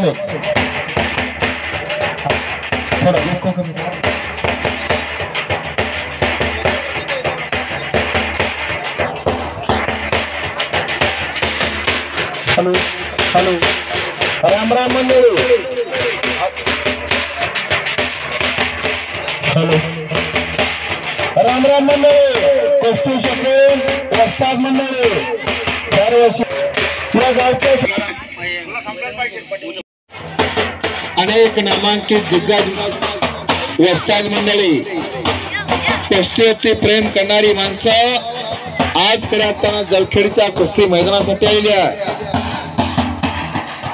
चालू थोडा इको कमी करा हॅलो हॅलो राम राम मंडळी हॅलो राम राम मंडळी कुस्ती शौकीन वस्ताद मंडळी दरवर्षी या गावचे अनेक नामांकित दिग्गज वस्ताद मंडळी कुस्तीवरती प्रेम करणारी माणसं आज करताना जलखेडच्या कुस्ती मैदानासाठी आलेली आहे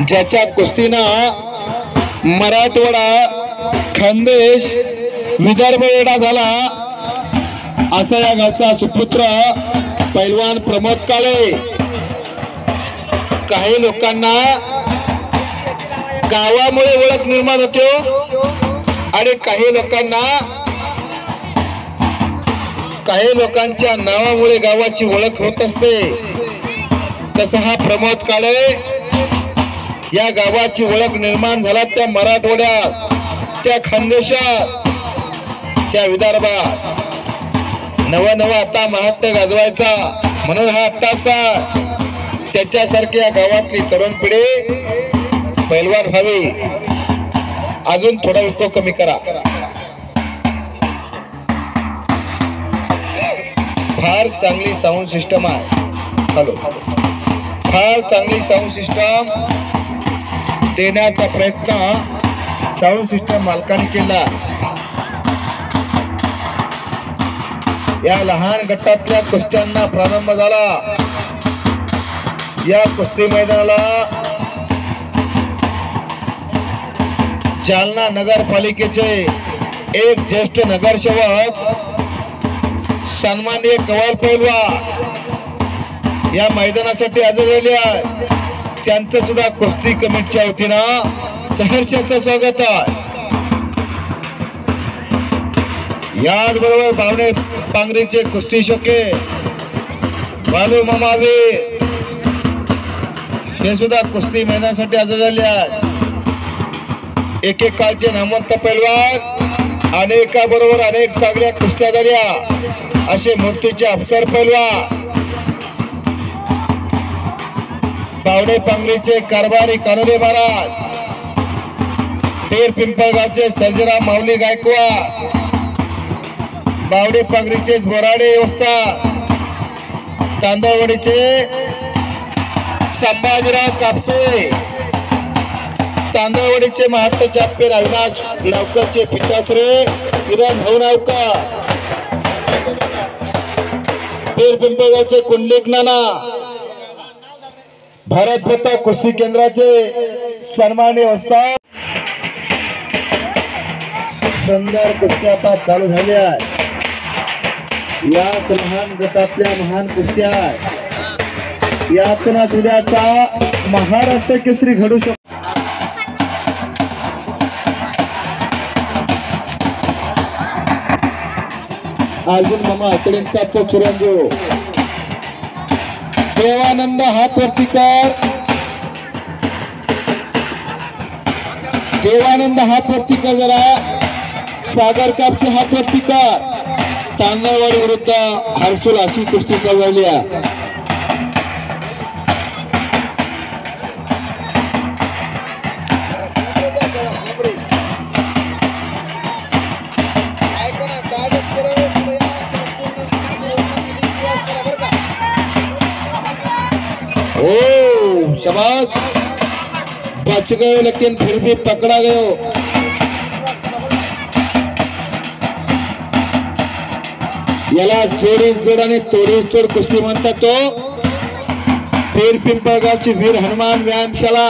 ज्याच्या कुस्तीनं मराठवाडा खानदेश विदर्भ वेडा झाला असा या गावचा सुपुत्र पैलवान प्रमोद काळे काही लोकांना गावामुळे ओळख निर्माण होते आणि काही लोकांच्या नावामुळे गावाची ओळख होत असते तसा हा प्रमोद काळे या गावाची ओळख निर्माण झाला त्या मराठवाड्यात त्या खानदेशात त्या विदर्भात नवा आता महात्मा गाजवायचा म्हणून हा अट्टासा त्याच्यासारखी या गावातली तरुण पिढी पैलवान व्हावी अजून थोडा वेळ कमी करा फार चांगली साऊंड सिस्टम आहे हॅलो फार चांगली साऊंड सिस्टम देण्याचा प्रयत्न साऊंड सिस्टम मालकाने केला या लहान गटातल्या कुस्त्यांना प्रारंभ झाला या कुस्ती मैदानाला जालना नगरपालिकेचे एक ज्येष्ठ नगरसेवक सन्माननीय कवाल पैलवान या मैदानासाठी हजर झाले आहे त्यांचं सुद्धा कुस्ती कमिटीच्या वतीनं सहर्षाचं स्वागत आहे याचबरोबर भावने पांगरीचे कुस्ती शौके बालू मामावे हे सुद्धा कुस्ती मैदानासाठी हजर झाले आहेत एक काळचे नामवंत पैलवान अनेकाबरोबर अनेक चांगल्या कुस्त्या झाल्या असे मूर्तीचे अफसर पैलवान बावडे पांगरीचे कारभारी कानोरे महाराज पेर पिंपळगावचे सर्जेराव माऊली गायकवाड बावडे पांगरीचे बोराडे वस्ताद तांदळवाडीचे संभाजीराव कापसे तांदळवाडीचे महाराष्ट्र चॅम्पियन अविनाश नावकरचे पिताश्रे किरण भाऊ नावकर पेर पिंपळगावचे कुंडलिक नाना भारत प्रताप कुस्ती केंद्राचे सन्माननीय वस्ताद सुंदर कुस्त्या आता चालू झाल्या आहेत या महान गटातल्या महान कुस्त्या यातून उद्याचा महाराष्ट्र केसरी घडू शकतो अर्जुन मामा अकडेंचा चिरंजीव देवानंद हात वरती कर देवानंद हात वरती कर जरा सागर कापसे हात वरती कर तांदळवाडी विरुद्ध हर्सुल अशी कुस्ती चालू झाली आहे ओ शाबाश बच गए लेकिन फिर भी पकड़ा गयो याला जोडी जोड आणि तोडीस तोड कुस्ती म्हणतात तो पेर पिंपळगावची वीर हनुमान व्यायामशाला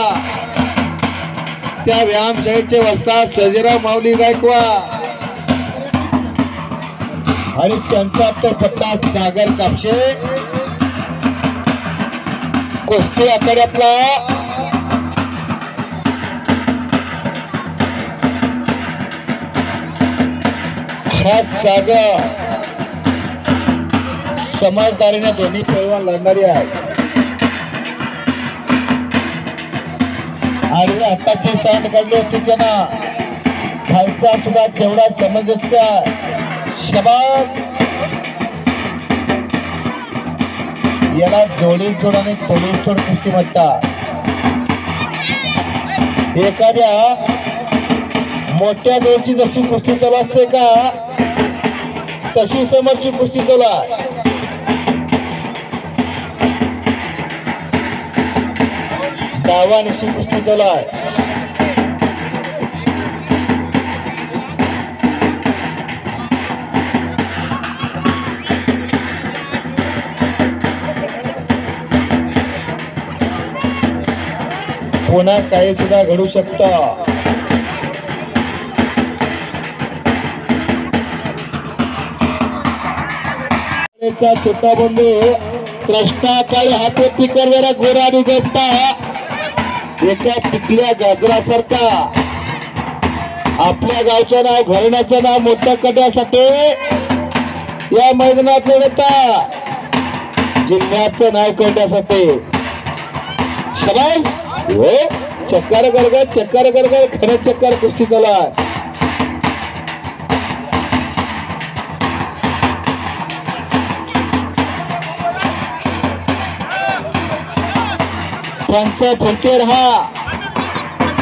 त्या व्यायामशाळेचे वस्ताद सर्जेराव माऊली गायकवाड आणि त्यांचा तर पट्टा सागर कापसे कुस्ती आखाड्यातला हा सागर समजदारीने दोन्ही पैलवान लढणारी आहे आणि आताचे साऊंड काढले होते त्यांना खालचा सुद्धा तेवढा समंजस्य शबास. याला जोडी जोडाने तोडीस तोड कुस्ती म्हणतात. एखाद्या मोठ्या जोडची जशी कुस्ती चालू असते का तशी समोरची कुस्ती चालू आहे. डावानिशी कुस्ती चालू आहे. पुन्हा काही सुद्धा घडू शकतं. छोटा बंधू कृष्णा काळे हातवरती करणारा गोरा आणि गप्पा एका पिकल्या गाजरासारखा आपल्या गावचं नाव घराण्याचं नाव मोठं करण्यासाठी या मैदानात लढता जिल्ह्याचं नाव करण्यासाठी. शाबास. हो चक्कर गरगर खरं चक्कर कुस्ती चला. पंच फुलते रहा.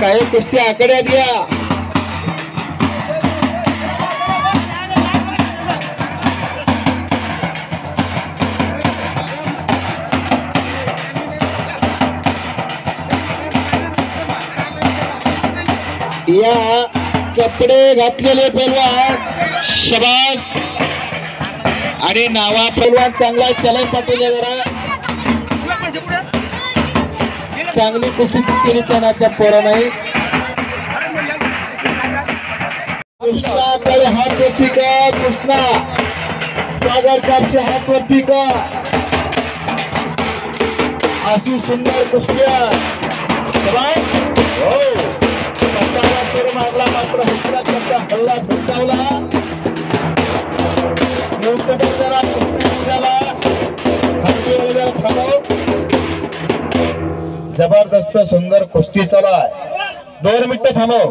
काही कुस्ती आकड्यात घ्या. या कपडे घातलेले पैलवान शबास आणि नावा पैलवान चांगला त्याला पाटील जरा चांगली कुस्ती केली त्यांना त्या पोराने. कृष्णाकडे हात वरती का. कृष्णा सागर कापसे हात वरती का. अशी सुंदर कुस्त्या. मारला मात्र हल्ला झुकावला. जरा कुस्ती झाला. हल्लीवर जरा थांबव. जबरदस्त सुंदर कुस्ती चालू आहे. 2 मिनिटं थांबव.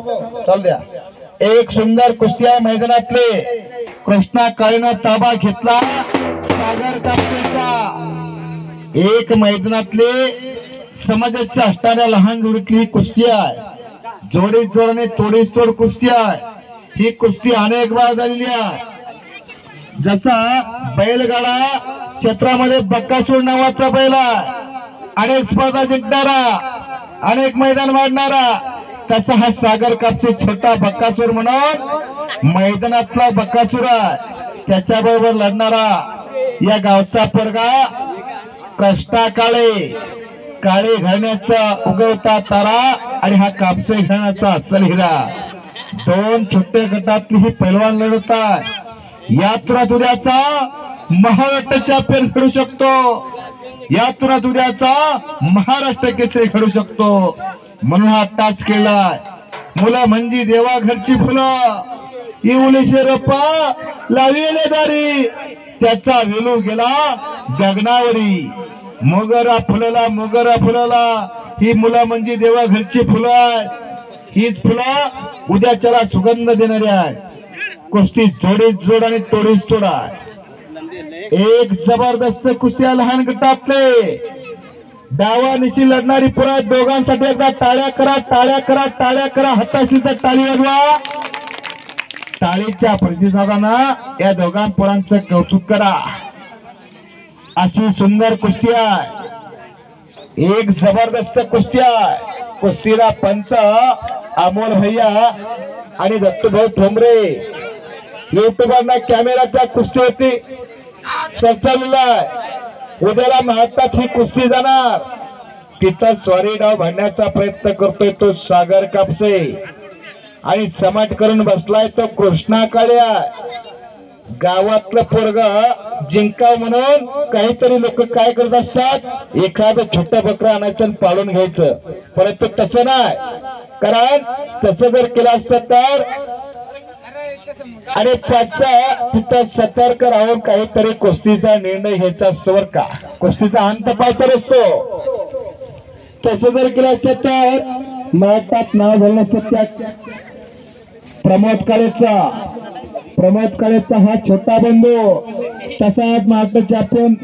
चाल द्या. एक सुंदर कुस्ती आहे मैदानातले. कृष्णा काळेनं ताबा घेतला सागर कापसेचा. एक मैदानातले समाजाच्या असणाऱ्या लहान जोडीतली कुस्ती आहे. जोडी जोडणे तोडीस तोड कुस्ती आहे. ही कुस्ती अनेक वेळा झालेली आहे. जसा बैलगाडा क्षेत्रामध्ये बक्कासूर नावाचा बैल आहे. अनेक स्पर्धा जिंकणारा अनेक मैदान मारणारा तसा हा सागर कापसे छोटा बक्कासूर म्हणून मैदानातला बक्कासूर आहे. त्याच्याबरोबर लढणारा या गावचा पोरगा कृष्णा काळे घराण्याचा उगवता तारा आणि हा कापसे घराण्याचा अस्सल हिरा. 2 छोटे गटातली ही पैलवान लढत आहे. या तुरात उद्याचा महाराष्ट्र चॅम्पियन खेळू शकतो. या तुरात उद्याचा महाराष्ट्र केसरी खेळू शकतो. म्हणून हा टास्क केलाय. मुलं म्हणजे देवा घरची फुलं इवलीशे रोपा लाविले दारी त्याचा वेलू गेला गगनावरी. मोगरा फुलला ही मुलं म्हणजे देवा घरची फुलं आहेत. हीच फुलं उद्याच्याला सुगंध देणारी आहे. कुस्ती जोडीस जोड आणि तोडीस तोड आहे. एक जबरदस्त कुस्ती लहान गटातले डावानिशी लढणारी पुरा दोघांसाठी एकदा टाळ्या करा. हाताशी तर टाळी वाजवा. टाळीच्या प्रतिसादानं या दोघां पोरांचं कौतुक करा. अशी सुंदर कुस्ती आहे. एक जबरदस्त कुस्ती आहे. कुस्तीला पंच अमोल भैया आणि दत्तूभाऊ ठोंबरे युट्यूबरना कॅमेरा त्या कुस्तीवरती सरसावलेला आहे. उद्याला महाराष्ट्रात ही कुस्ती जाणार. तिथं स्वारी डाव भांडण्याचा प्रयत्न करतोय तो सागर कापसे आणि समाट करून बसलाय तो कृष्णा काळ्या. गावातलं पोरग जिंकाव म्हणून काहीतरी लोक काय करत असतात एखादं छोटं बकरं आणायचं आणि पाळून घ्यायचं. परंतु तसं नाही. कारण तसं जर केलं असतं तर आणि त्याचा तिथं सतर्क राहून काहीतरी कुस्तीचा निर्णय घ्यायचा असतो. बरं का कुस्तीचा अंत पाहतर असतो. तसं जर केलं असतं तर महाराष्ट्रात नाव झालं नसतं त्या प्रमोद काळेचा हा छोटा बंधू, तसाच महाराष्ट्र चॅम्पियन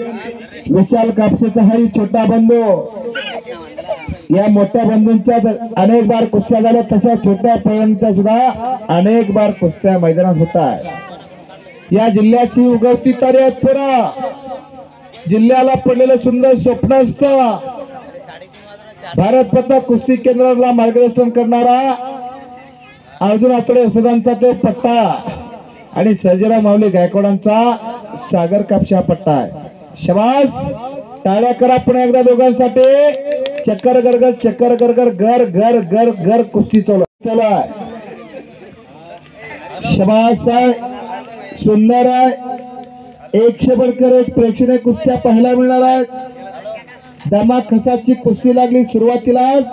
विशाल कापसेचा हा छोटा बंधू. या मोठ्या बंधूंच्या अनेक बार कुस्त्या झाल्या, तशा छोट्या पैलवानांच्या सुद्धा अनेक बार कुस्त्या मैदानात होत आहे. या जिल्ह्याची उगवती तारीख पुरा जिल्ह्याला पडलेलं सुंदर स्वप्न असतं. भारत पथक कुस्ती केंद्राला मार्गदर्शन करणारा अर्जुन आतडे सदांचा तो पट्टा आणि सर्जेराव माऊली गायकवाडांचा सागर कापशा पट्टा आहे. शबास, टाळ्या करा पुन्हा एकदा दोघांसाठी. चक्कर गरगर चक्कर गरगर घर घर घर घर कुस्ती चालू आहे. शबास आहे, सुंदर आहे. 100 बढ़कर 1 प्रेक्षणीय कुस्त्या पाहायला मिळणार आहेत. दमा खसाची कुस्ती लागली सुरुवातीलाच,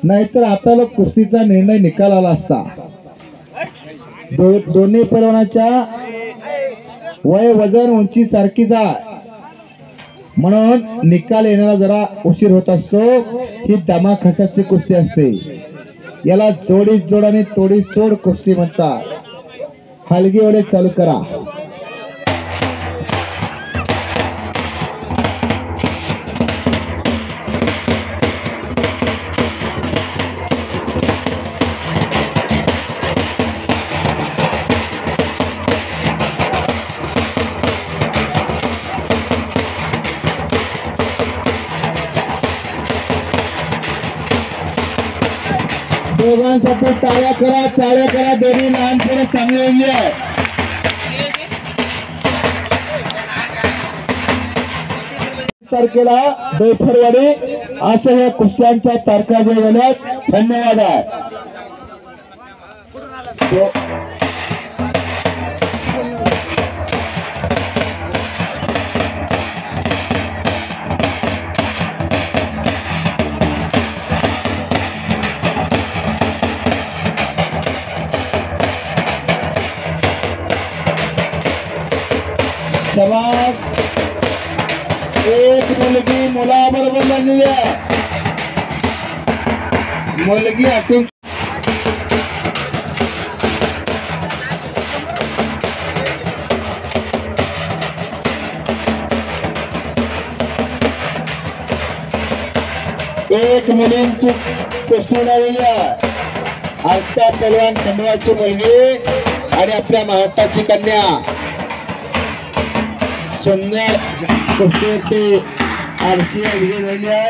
नाहीतर आता लोक कुस्तीचा निर्णय निकाल आला असता. दोन्ही पैलवानाच्या वय वजन उंची सारखीच आहे, म्हणून निकाल येण्याला जरा उशीर होत असतो. ही दमा खसाची कुस्ती असते. याला जोडीस जोड आणि तोडीस तोड कुस्ती म्हणतात. हलगी वडे चालू करा. दोघांसाठी टाळ्या करा. दोन्ही लहान पोरं चांगली राहिली आहे. तारखेला बेफरवाडी असं या कुस्त्यांच्या तारखा जे झाल्यात. धन्यवाद आहे. शबास, एक मुलगी मुलाबरोबर लढलेली आहे. मुलगी असून एक मुलींची कुस्ती लावलेली आहे. आजच्या पैलवान खंडवाची मुलगी आणि आपल्या महाराष्ट्राची कन्या सुंदर कुस्तीवरती आरसीए विजय झाली आहे.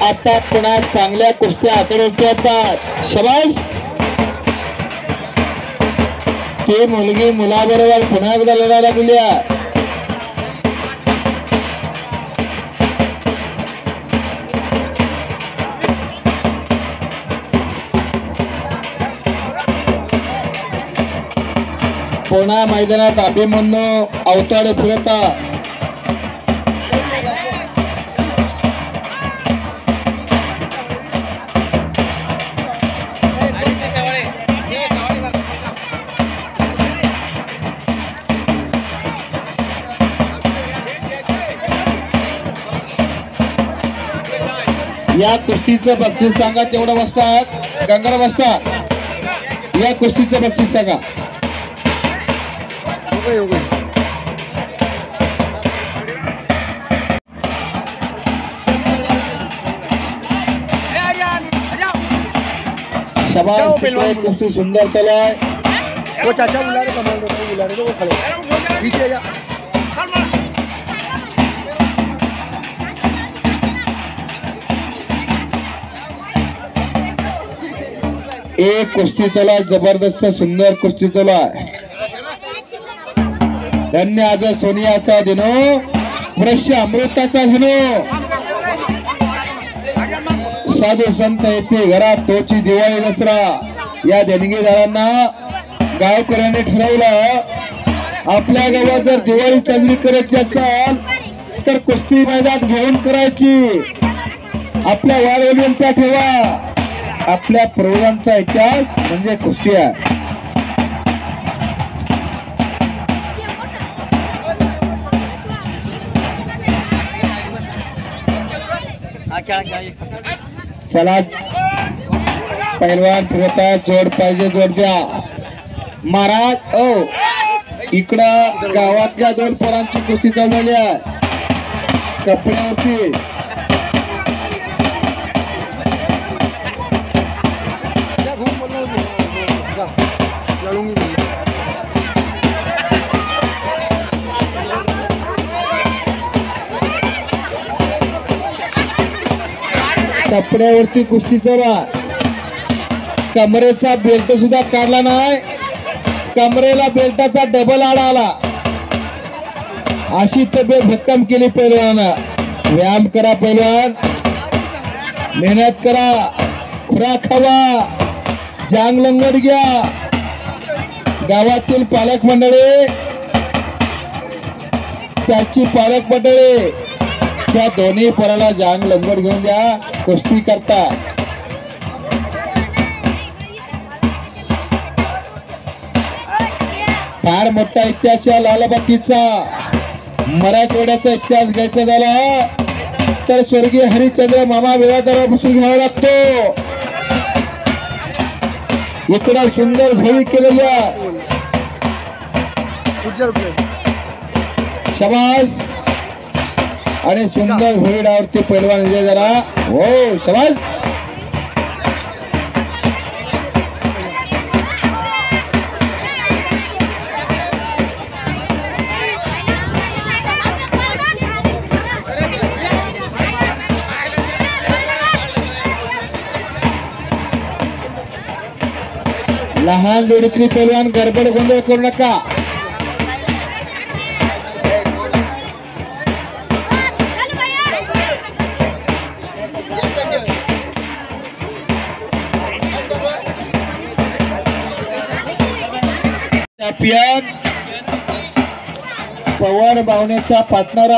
आता पुन्हा चांगल्या कुस्त्या आतडवरती येतात. शबास, ती मुलगी मुलाबरोबर पुन्हा एकदा लढायला लागली आहे. पुन्हा मैदानात अभिमन्यू अवताडे फिरतात. या कुस्तीचं बक्षीस सांगा. तेवढं बसतात गंगारा बसतात. या कुस्तीचं बक्षीस सांगा. शबाश, कुस्ती सुंदर चालू आहे. वो चाचा बुला रहे, कमांडो को बुला रहे, तो वो खड़े पीछे जा. एक कुस्ती चला, जबरदस्त सुंदर कुस्ती चला. धन्य आज सोनियाचा दिनो, वृक्ष अमृताचा दिनो. साधू संत येथे घरात तोची दिवाळी दसरा. या देणगीदारांना गावकऱ्यांनी ठरवलं, आपल्या गावात जर दिवाळी साजरी करायची असेल तर कुस्ती मैदान घेऊन करायची. आपल्या वाढवलींचा ठेवा, आपल्या पूर्वजांचा इतिहास म्हणजे कुस्ती आहे. चला पैलवान फिरवतात, जोड पाहिजे जोड द्या महाराज. ओ इकडं गावातल्या 2 पोरांची कुस्ती चालवली आहे कपड्यावरती. कपड्यावरती कुस्ती चालू. कमरेचा बेल्ट सुद्धा काढला नाही, कमरेला बेल्टाचा डबल आडा आला. अशी तब्येत भक्कम केली पैलवानानं. व्यायाम करा पैलवान, मेहनत करा, खुराक खावा, जांग लंगड घ्या. गावातील पालक मंडळी, त्याची पालक मंडळी त्या दोन्ही पोराला जांग लंगड घेऊन द्या, कुस्ती करता. फार मोठा इतिहास या लालबातीचा. मराठवाड्याचा इतिहास घ्यायचा झाला तर स्वर्गीय हरिश्चंद्र मामा बिरादरापासून घ्यावा लागतो. इकडं सुंदर झोळी केलेल्या शबास आणि सुंदर घोडीडावरती पैलवान विजय झाला. हो शबास. लहान जोडीतली पैलवान गडबड गोंधळ करू नका. चॅम्पियन पवन बावनेचा पार्टनर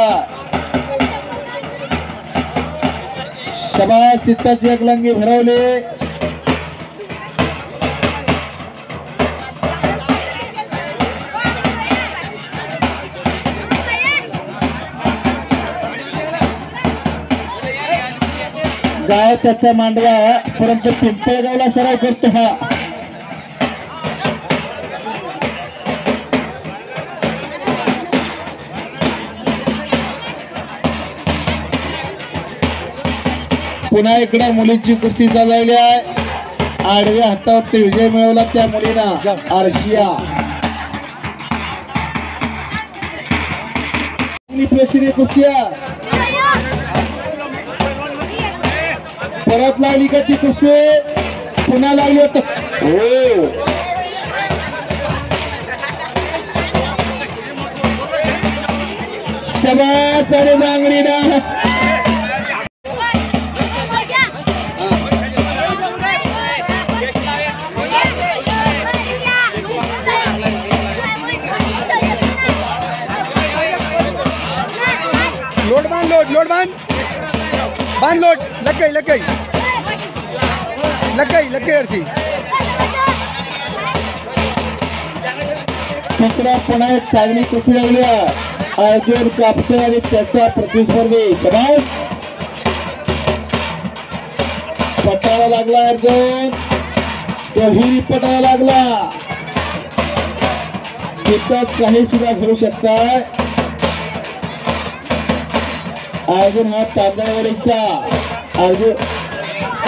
शबास. तिथंच एक लंगी भरवली. गाव त्याचा मांडवा, परंतु पिंपळगावला सराव करतो हा. पुन्हा इकडे मुलीची कुस्ती चालवली आहे. आडव्या हातावरती विजय मिळवला त्या मुलीनं आरशिया. प्रेक्षणीय कुस्ती परत लागली का ती कुस्ती, पुन्हा लागली होत. हो शबास आणि बांगडी ना. लोड बांध, लोड बांध, बांध लोड. लग गई अर्शी. तिकडे पुन्हा एक चांगली कुस्ती लागली. अर्जुन कापसे आणि त्याचा प्रतिस्पर्धी शबास. पटाला लागला अर्जुन, तोही पटाला लागला. तिथंच काही सुद्धा घडू शकतात. अर्जुन हा तांदळवाडीचा, अर्जुन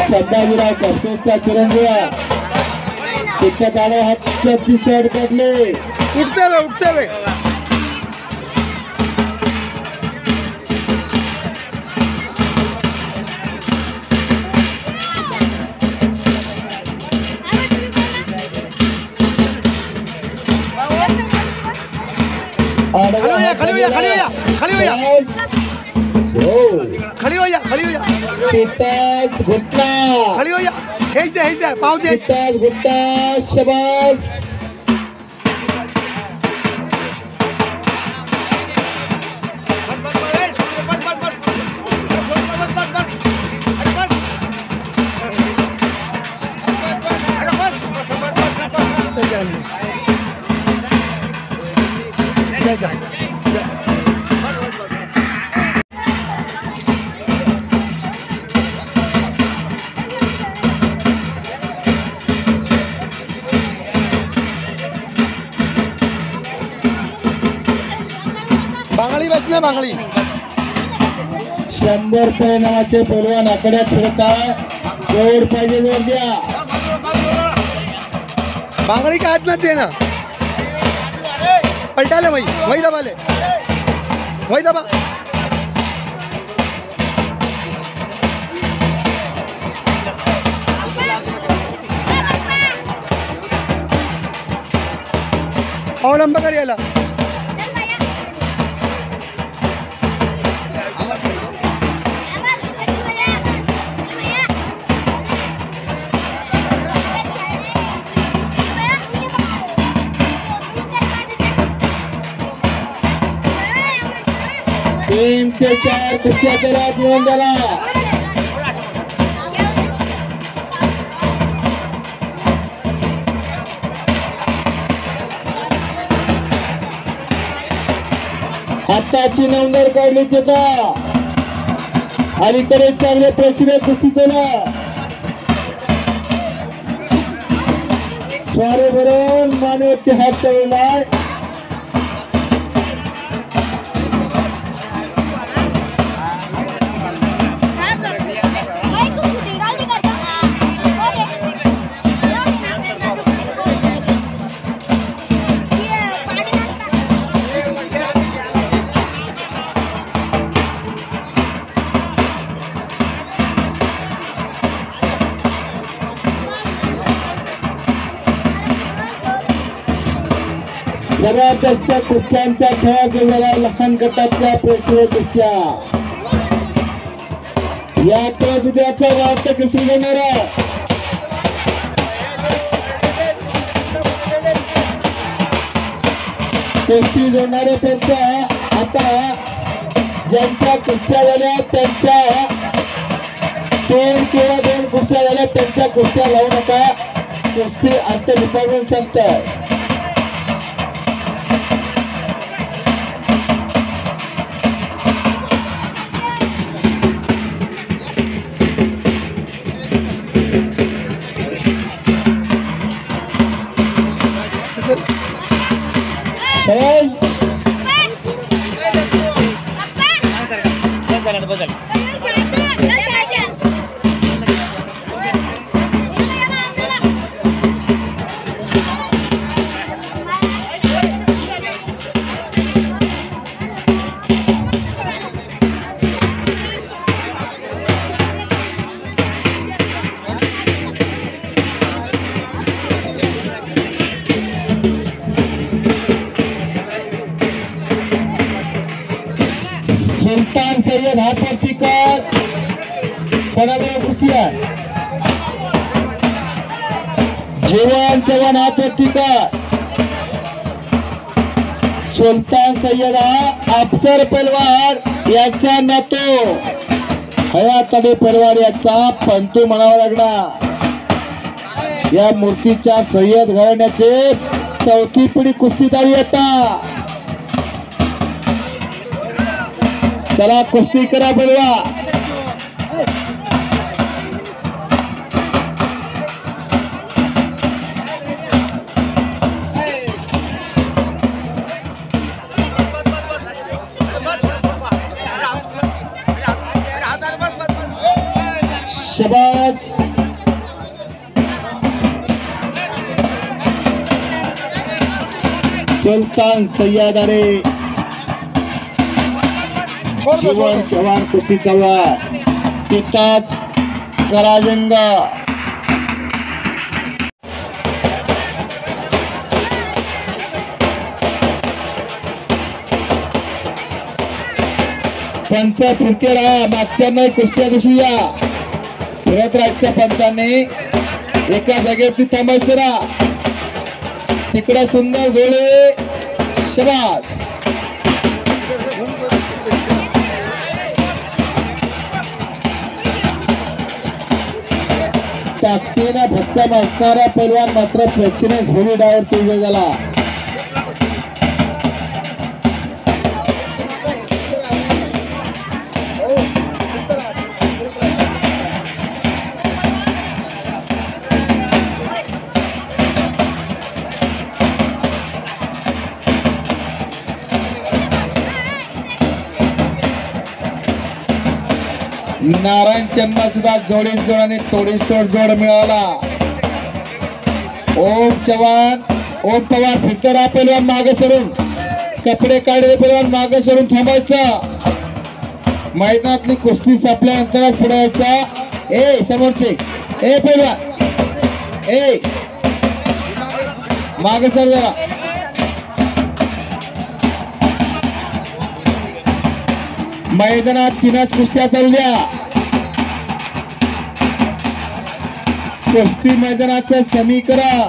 संभाजीराव कापसेचा चिरंजीव. तिथं आलो हातची साईड पडली. उठते वे खड़ी हो जा खींच दे पाँव दे. घुट्टा शबास. आणले जा, जा, जा. बांगडी बसले बांगडी 100 रुपये नावाचे पैलवान आकड्यात फिरतात जोड पाहिजे जोड द्या बांगडी का हात दे ना पलटाले वही दबाले वही दबा अवलंब कर याला तीन ते चार कुस्त्या केला मिळून द्याला हाताची नंबर काढली तिथं अलीकडे चांगले प्रेक्षणीय कुस्ती चला स्वारे भरून मानवती हात चढवलाय सर्वात जास्त कुस्त्यांच्या खेळात गेलेल्या लहान गटातल्या प्रेक्षणीय कुस्त्या यात्रा उद्याचा वाटतं कसं घेणार कुस्ती जोडणारे त्यांच्या आता ज्यांच्या कुस्त्या झाल्या त्यांच्या 3 किंवा 2 कुस्त्या झाल्या त्यांच्या कुस्त्या लावू नका कुस्ती अंत डिपार्टमेंट सांगताय सहज सुलतान सय्यद हात वरती कर बरोबर कुस्ती आहे जीवन चव्हाण हात वरती कर सुलतान सय्यद हा अफसर पहलवान याचा नातो हयात अली पहलवान याचा पंतू म्हणावा लागणार या मूर्तीच्या सय्यद घराण्याचे 4थी पिढी कुस्तीदारी येतात चला कुस्ती करा बोलवा शाबाश सुलतान सय्यद अरे जीवन चव्हाण कुस्ती चालू आहे तिथंच कराजंग पंच तृतीय राहा मागच्या नाही कुस्त्या दिसूया फिरत राहायच्या पंचांनी एका जागेवरती थांबायचं राहा तिकडे सुंदर जोडे शाबास ताकदीनं भक्कम असणारा पैलवान मात्र प्रेक्षणीय झोली डायवर विजय झाला. नारायण चन्ना सुद्धा जोडीस जोड आणि तोडीस तोड जोड मिळाला. ओम चव्हाण, ओम पवार फिरतो राहा पैलवान मागे सरून, कपडे काढले पैलवान मागे सरून थांबायचा. मैदानातली कुस्ती संपल्यानंतरच पुढे यायचा. ए समोरचे ए पैलवान ए मागे सर जरा. मैदानात तीनच कुस्त्या चालल्या. कुस्ती मैदानाचं समीकरण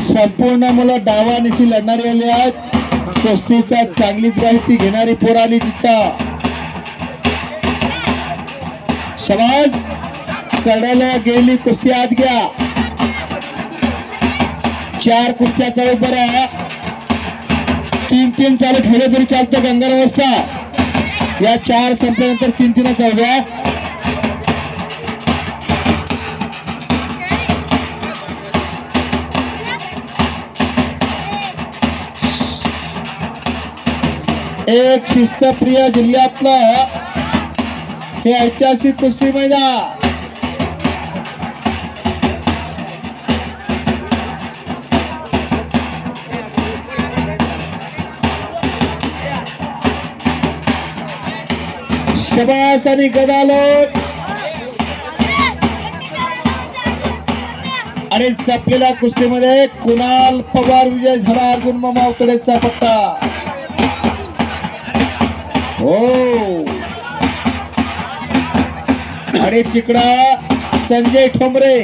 संपूर्ण मुलं डावानिशी लढणारी आली आहेत. कुस्तीचा चांगलीच माहिती घेणारी पोर आली तिथं. शबास, करण्याला गेली कुस्ती आत घ्या. 4 कुस्त्या चालू बरं. 3-3 चालू ठेवले तरी चालतं. गंगार अवस्था या 4 संपल्यानंतर 3-3 चालू द्या. एक शिस्तप्रिय जिल्ह्यातलं हे ऐतिहासिक कुस्ती मैदान. शबास आणि गदालोट आणि संपलेल्या कुस्तीमध्ये कुणाल पवार विजय झाला. अर्जुन मामा अवतडेचा पट्टा. हो आणि तिकडा संजय ठोंबरे,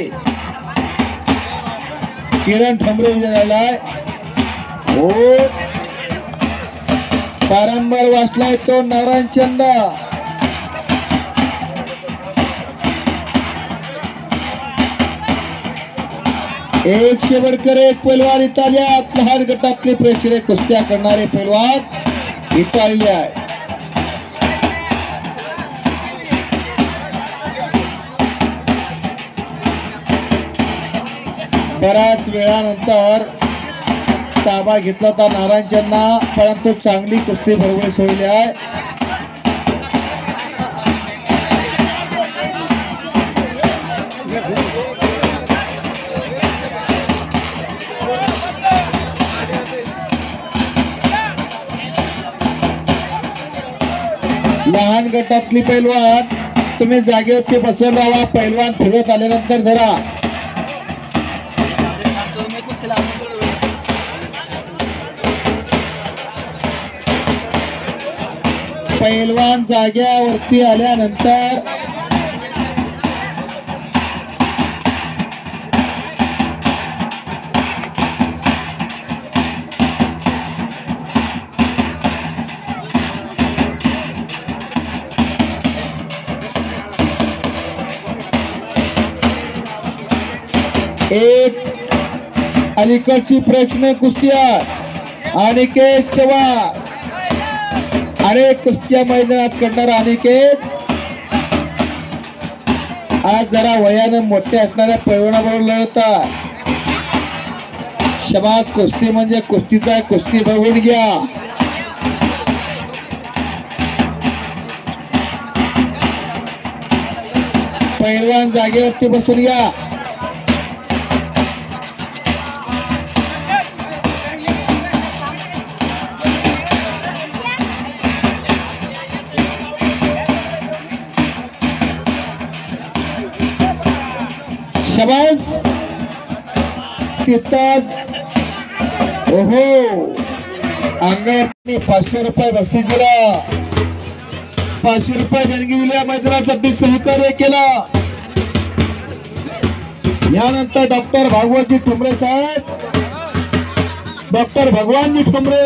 किरण ठोंबरे विजय झालाय. हो वारंवार वाचलाय तो नारायण चंदा. एक शेवटकर एक पैलवान इटालियात लहान गटातले प्रेक्षणीय कुस्त्या करणारे पैलवान इथं आलेले आहे. बऱ्याच वेळानंतर ताबा घेतला होता नारायणच्यांना, परंतु चांगली कुस्ती बरोबर सोडली आहे. लहान गटातली पैलवान तुम्ही जागेवरती बसून राहा. पैलवान फिरत आल्यानंतर धरा. पैलवान जाग्यावरती आल्यानंतर एक अलीकडची प्रेक्षणीय कुस्ती अनिकेत चव्हाण. अनेक कुस्त्या मैदानात करणारा अनिकेत आज जरा वयानं मोठ्या असणाऱ्या पैलवानाबरोबर लढतात. शबास, कुस्ती म्हणजे कुस्तीचा कुस्ती बघून घ्या. पैलवान जागेवरती बसून घ्या. शबास, तिथं ओहो अंगावरती 500 रुपये बक्षीस दिला. 500 रुपये देणगी दिल्या. मैदानासाठी सहकार्य केला. यानंतर डॉक्टर भागवतजी ठोंबरे साहेब, डॉक्टर भगवानजी ठोंबरे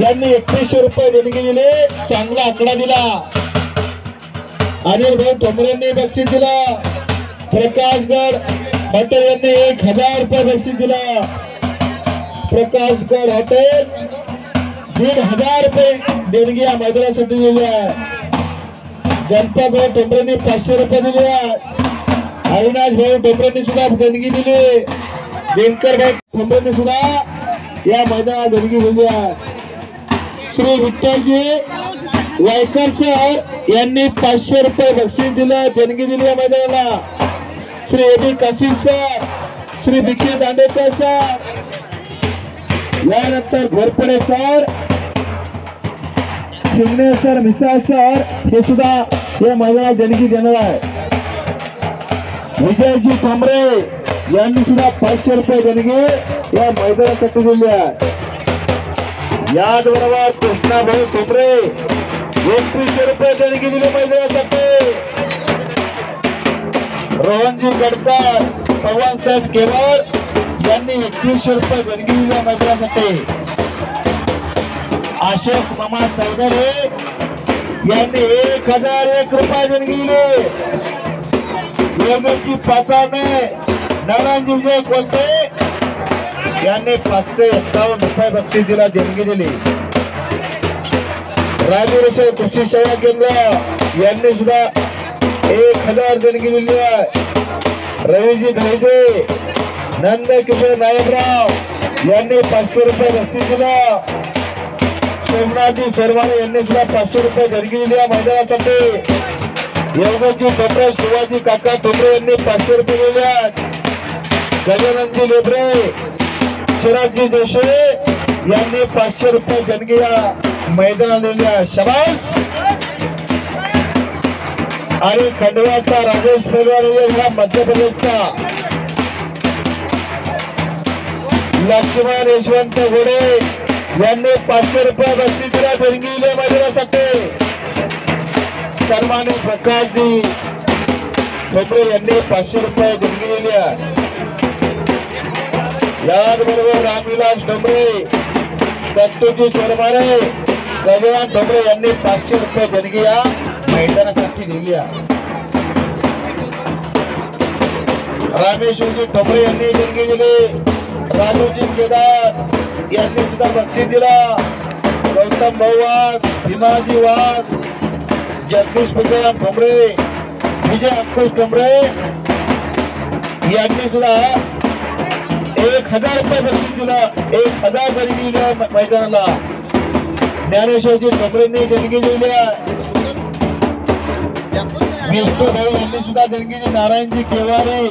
यांनी 2100 रुपये देणगी दिले. चांगला आकडा दिला. अनिल भाऊ ठोंबरेंनी बक्षीस दिला. प्रकाशगड हॉटेल यांनी 1000 रुपये बक्षीस दिला. प्रकाशगड हॉटेल 1500 रुपये देणगी या मैदानासाठी दिली आहे. गणपत भाऊ ठोंबरेंनी 500 रुपये दिले आहेत. अविनाश भाऊ ठोंबरेंनी सुद्धा देणगी दिली. दिनकर भाऊ ठोंबरेंनी सुद्धा या मैदानात देणगी दिली आहे. श्री विठ्ठलजी वायकर सर यांनी 500 रुपये बक्षीस दिलं, देणगी दिली या मैदानाला. Shri A B Kashid sir, Shri Vikhe Dandekar sir, यानंतर Ghorpade sir, Shingane sir, Misal sir हे सुद्धा या मैदानात देणगी देणार आहे. विजयजी ठोंबरे यांनी सुद्धा 500 रुपये देणगी या मैदानासाठी दिली आहे. याचबरोबर कृष्णाभाऊ ठोंबरे 2100 रुपये देणगी दिली मैदानासाठी. रोहनजी गडकर, पवन साहेब केवळ यांनी 2100 रुपये देणगी दिली मैदानासाठी. अशोक मामा चौधरी यांनी 1001 रुपये देणगी दिली. योगेशजी पाचारणे, नारायणजी विजय कोलते यांनी 551 रुपये बक्षीस दिला, देणगी दिली. राजू रुसे कृषी सेवा केंद्र यांनी सुद्धा 1000 देणगी दिली आहे. रवीजी धैजे, नंदकिशोर नायकराव यांनी 500 रुपये बक्षीस दिला. सोमनाथजी सोरवाणे यांनी सुद्धा 500 रुपये देणगी दिली या मैदानासाठी. योगेशजी ठोंबरे, शिवाजी काका ठोंबरे यांनी 500 रुपये दिले आहेत. गजाननजी लेबरे, शरदजी जोशी यांनी 500 रुपये देणगी या मैदानाला दिली आहे. शाबास. आणि खंडव्याचा राजेश पेलवार मध्य प्रदेशचा लक्ष्मण यशवंत घोडे यांनी 500 रुपये बक्षीस दिला, देणगी दिली मैदानासाठी. सन्मानित प्रकाशजी ठोंबरे यांनी 500 रुपये देणगी दिली आहे. याचबरोबर रामविलास ठोंबरे, दत्तूजी सोरमारे, गजानन ठोंबरे यांनी 500 रुपये देणगी या मैदानासाठी दिली आहे. रामेश्वरजी ठोंबरे यांनी देणगी दिली. राजूजी केदार यांनी सुद्धा बक्षीस दिला. गौतम भाऊ वाघ, भीमाजी वाघ, जगदीश पुजाराम ठोंबरे, विजय अंकुश ठोंबरे यांनी सुद्धा 1000 रुपये बक्षीस दिला. 1000 देणगी दिली मैदानाला. ज्ञानेश्वरजी ठोंबरेंनी देणगी दिली आहे. विष्णू भाऊ यांनी सुद्धा देणगी दिली. नारायणजी केवारे,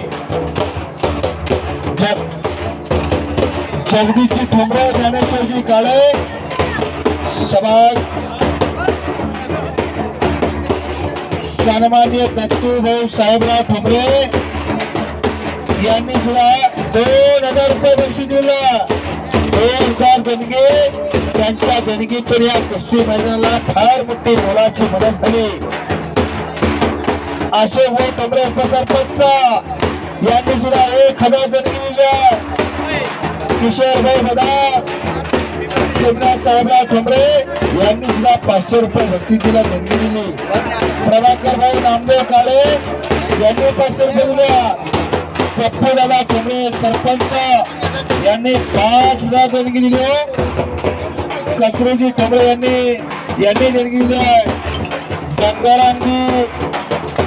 जगदीशजी ठोंबरे, ज्ञानेश्वरजी काळे, शाबास. सन्माननीय दत्तू भाऊ साहेबराव ठोंबरे यांनी सुद्धा 2000 रुपये बक्षीस दिला. 2000 देणगी. त्यांच्या देणगीतून या कुस्ती मैदानाला फार मोठी मोलाची मदत झाली. अशोक भाऊ ठोंबरे उपसरपंच यांनी सुद्धा 1000 देणगी दिल्या. किशोरभाई बदार, शिवराज साहेबराव ठोंबरे यांनी सुद्धा 500 रुपये बक्षीस दिला, देणगी दिली. प्रभाकरभाई नामदेव काळे यांनी 500 रुपये दिल्या. पप्पू दादा ठोंबरे सरपंच यांनी 5000 देणगी दिली. कचरूजी ठोंबरे यांनी देणगी दिली आहे. गंगारामजी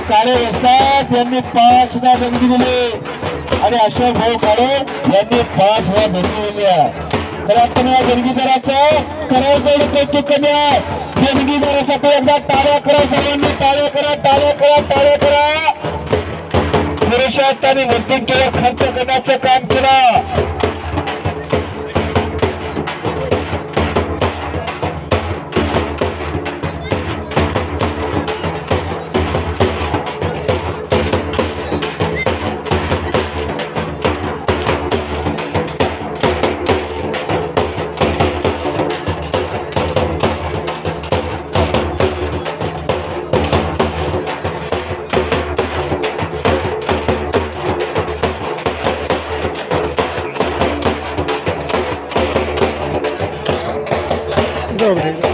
काळे वस्ताद यांनी 5000 देणगी दिली. आणि अशोक भाऊ काळे यांनी 5000 देणगी दिली आहे. खरं अर्थाने या देणगीदाराचं करायचं कौतुक कमी आहे. देणगीदारासाठी एकदा टाळ्या करा, सर्वांनी टाळ्या करा, टाळ्या करा, टाळ्या करा. पुरुषार्थ आणि वर्तुळावर खर्च करण्याचं काम केलं. इधर बैठे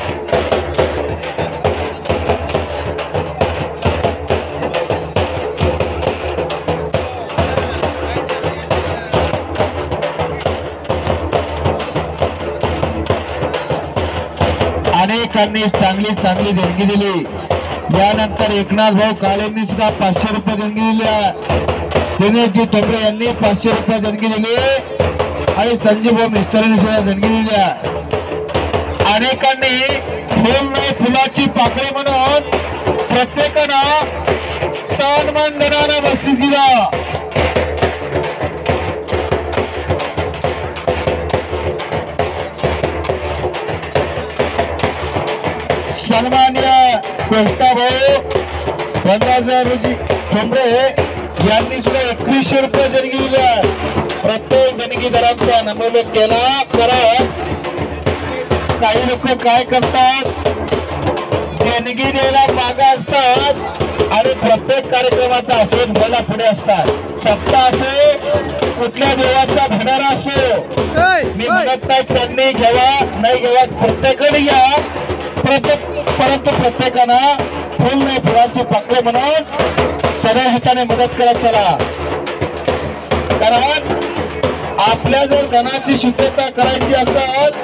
अनेकांनी चांगली देणगी दिली। यानंतर एकनाथ भाऊ काळेंनी सुद्धा 500 रुपये देणगी दिल्या। दिनेशजी टोपरे यांनी 500 रुपये देणगी दिली आणि संजीव भाऊ मिस्टरांनी सुद्धा देणगी दिल्या। अनेकांनी फुल नाही फुलाची पाकळी म्हणून प्रत्येकानं तन मन धनानं बक्षीस दिलं। सन्मान्य कृष्णाभाऊ 15,000 ठोंबरे यांनी सुद्धा 2100 रुपये देणगी दिल्या। प्रत्येक देणगीदारांचा नमोद केला। कारण काही लोक काय करतात, देणगी द्यायला मागे असतात आणि प्रत्येक कार्यक्रमाचा आस्वाद घ्यायला पुढे असतात। सप्ताह असो, कुठल्या देवाचा भंडारा असो, मी म्हणत नाही त्यांनी घ्यावा नाही घ्यावा, प्रत्येकाने घ्या, परंतु प्रत्येकानं फुल नाही फुलाची पाकळी म्हणून सगळ्या हाताने मदत करत चला। कारण आपल्या जर धनाची शुद्धता करायची असेल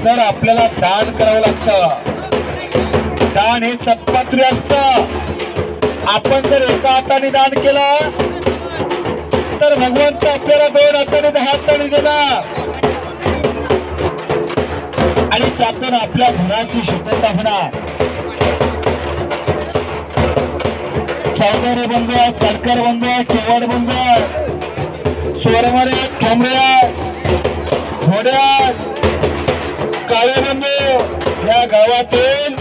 तर आपल्याला दान करावं लागतं। दान हे सत्पात्री असतं। आपण जर एका हाताने दान केलं तर भगवंत आपल्याला 2 हाताने 10 हाताने देणार आणि त्यातून आपल्या धनाची शुद्धता होणार। चौधरी बंधू आहेत, तडकर बंधू आहेत, केवड बंधू आहेत, सोरमरे आहेत, ठोंबरे आहेत, घोडे आहेत, काळे बंधू या गावातील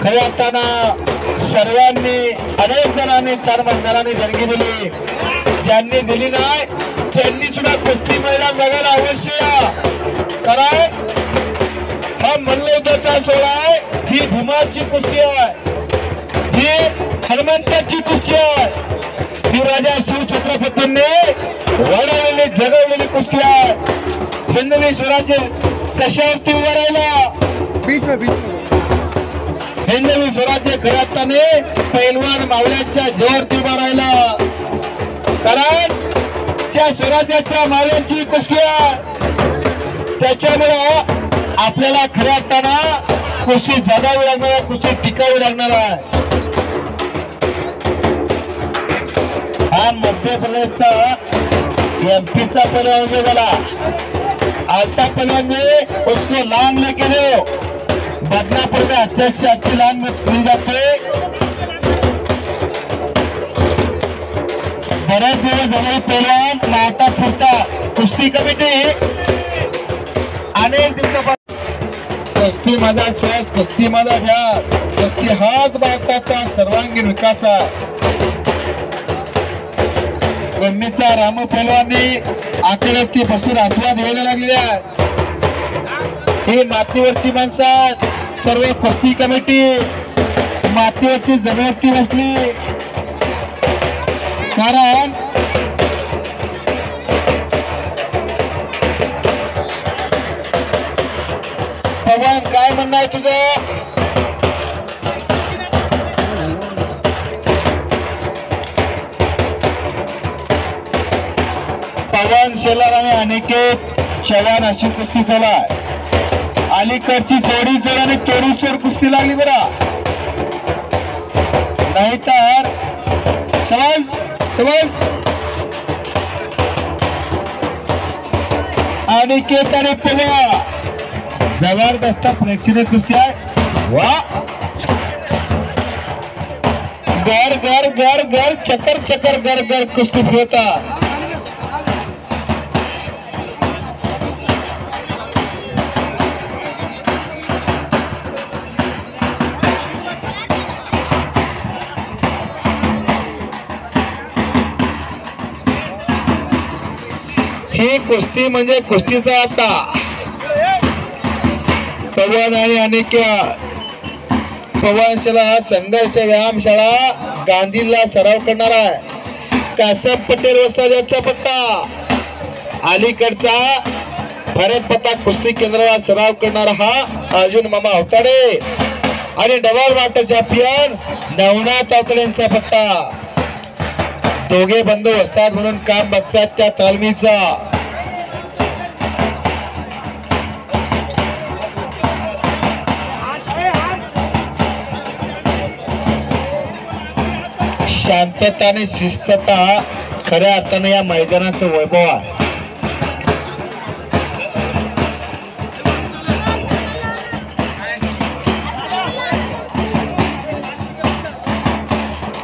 खऱ्या अर्थानं सर्वांनी अनेक जणांनी तनमनाने देणगी दिली। ज्यांनी दिली नाही त्यांनी सुद्धा कुस्ती मैदान बघायला अवश्य या। कारण हा मल्लयुद्धाचा सोहळा आहे, ही भीमाची कुस्ती आहे, ही हनुमंताची कुस्ती आहे, ही राजा शिवछत्रपतींनी वाढवलेली जगवलेली कुस्ती आहे। हिंदवी स्वराज्य कशावरती उभा राहिला, बीच में हिंदवी स्वराज्य करताना पैलवान मावळ्यांच्या जीवावरती उभा राहिला। कारण त्या स्वराज्याच्या मावळ्यांची कुस्ती आहे। त्याच्यामुळे आपल्याला खऱ्या अर्थानं कुस्ती जगावी लागणार आहे, कुस्ती टिकावी लागणार आहे। हा मध्य प्रदेशचा एमपीचा पहलवान वाला आलता पहलवान ने उसको लांग लेके दो, बदनापुर में अच्छे से अच्छी लांग में मिल जाते। बरेच दिवस झाले पहलवान नाटा फुटता कुस्ती कमिटी अनेक दिवसापासून कुस्ती माझा श्वास, कुस्ती माझा ध्यास, कुस्ती हाच भारताचा सर्वांगीण विकास आहे। गम्मीचा रामू पहलवानी आकड्यावरती बसून आस्वाद घ्यायला लागलेले आहे। ही मातीवरची माणसं आहेत, सर्व कुस्ती कमिटी मातीवरती जमिनीवरती बसली। कारण पवन काय म्हणणं आहे तुझं? पवन शेलार आणि अनिकेत चव्हाण अशी कुस्ती चालू आहे। अलीकडची जोडी आणि 24 कुस्ती लागली बरा, नाहीतर समज अनिकेत आणि पवन जबरदस्त प्रेक्षणीय कुस्ती आहे। वा घर घर घर घर चक्कर चक्कर घर घर कुस्ती फिरवता। ही कुस्ती म्हणजे कुस्तीचा आता पवन आणि अनिकेत पवनशाला हा संघर्ष व्यायामशाळा गांधीला सराव करणार आहे। कासम पटेल वस्ताद यांचा पट्टा, अलीकडचा भारत पताक कुस्ती केंद्राला सराव करणारा हा अर्जुन मामा अवताडे आणि डबल वाटर चॅम्पियन नवनाथ अवताडेंचा पट्टा. दोघे बंधू असतात म्हणून काम बघतात त्या तालमीचा. शांतता आणि शिस्तता खऱ्या अर्थाने या मैदानाचं वैभव आहे.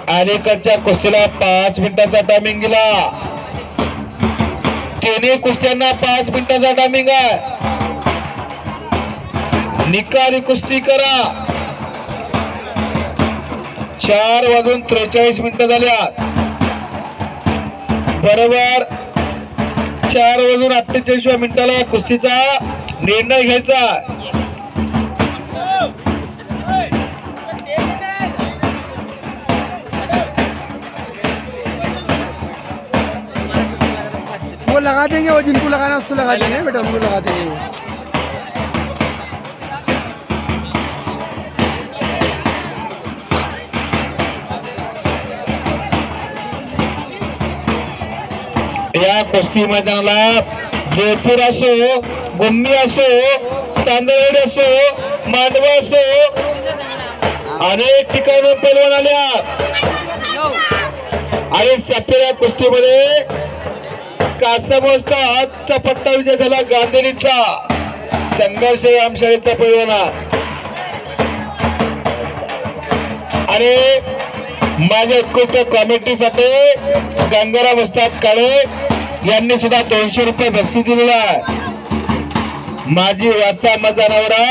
अलीकडच्या कुस्तीला 5 मिनिटाचा टायमिंग दिला. तिन्ही कुस्त्यांना 5 मिनिटाचा टायमिंग आहे. निकाली कुस्ती करा. 4:43 झाल्यात. बरोबर 4:48 कुस्तीचा निर्णय घ्यायचा. वो लगा देंगे, वो जिनको लगाना उसको लगा देंगे बेटा, उनको लगा देंगे. या कुस्ती मैदानाला जयपूर असो, गुम्मी असो, तांदळी असो, मांडवा असो, अनेक ठिकाणून पैलवान आल्या आणि सफेद कुस्तीमध्ये कासमोस्ता आजचा पट्टा विजय झाला. गांधीचा संघर्ष आमशाळेचा पैलवाना आणि माझ्या उत्कृष्ट कॉमेंट्रीसाठी गंगाराम उस्ताद काळे यांनी सुद्धा 200 रुपये बक्षीस दिलेला आहे. माझी वाचा मजा नवरा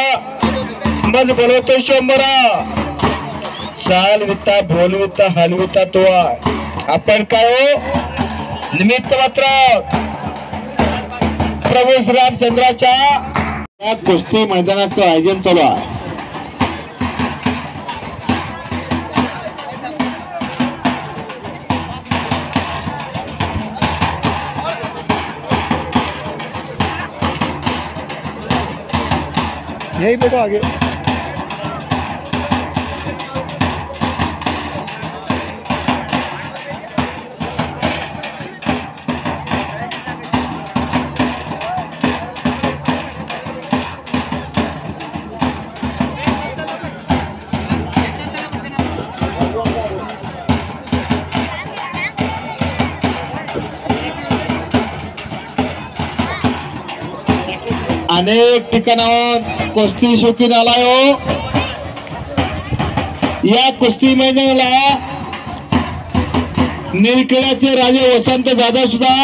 मज बोलवतो शंभरा. चाल विता बोलविता हलविता तो आपण काय हो निमित्त मात्र. प्रभू श्रीरामचंद्राच्या या कुस्ती मैदानाचं आयोजन चालू आहे. यही बेटा आगे. अनेक ठिकाणाहून कुस्ती शौकीन आलाय हो. या कुस्ती मैदानाला निरखेड्याचे राजे वसंत जाधव सुद्धा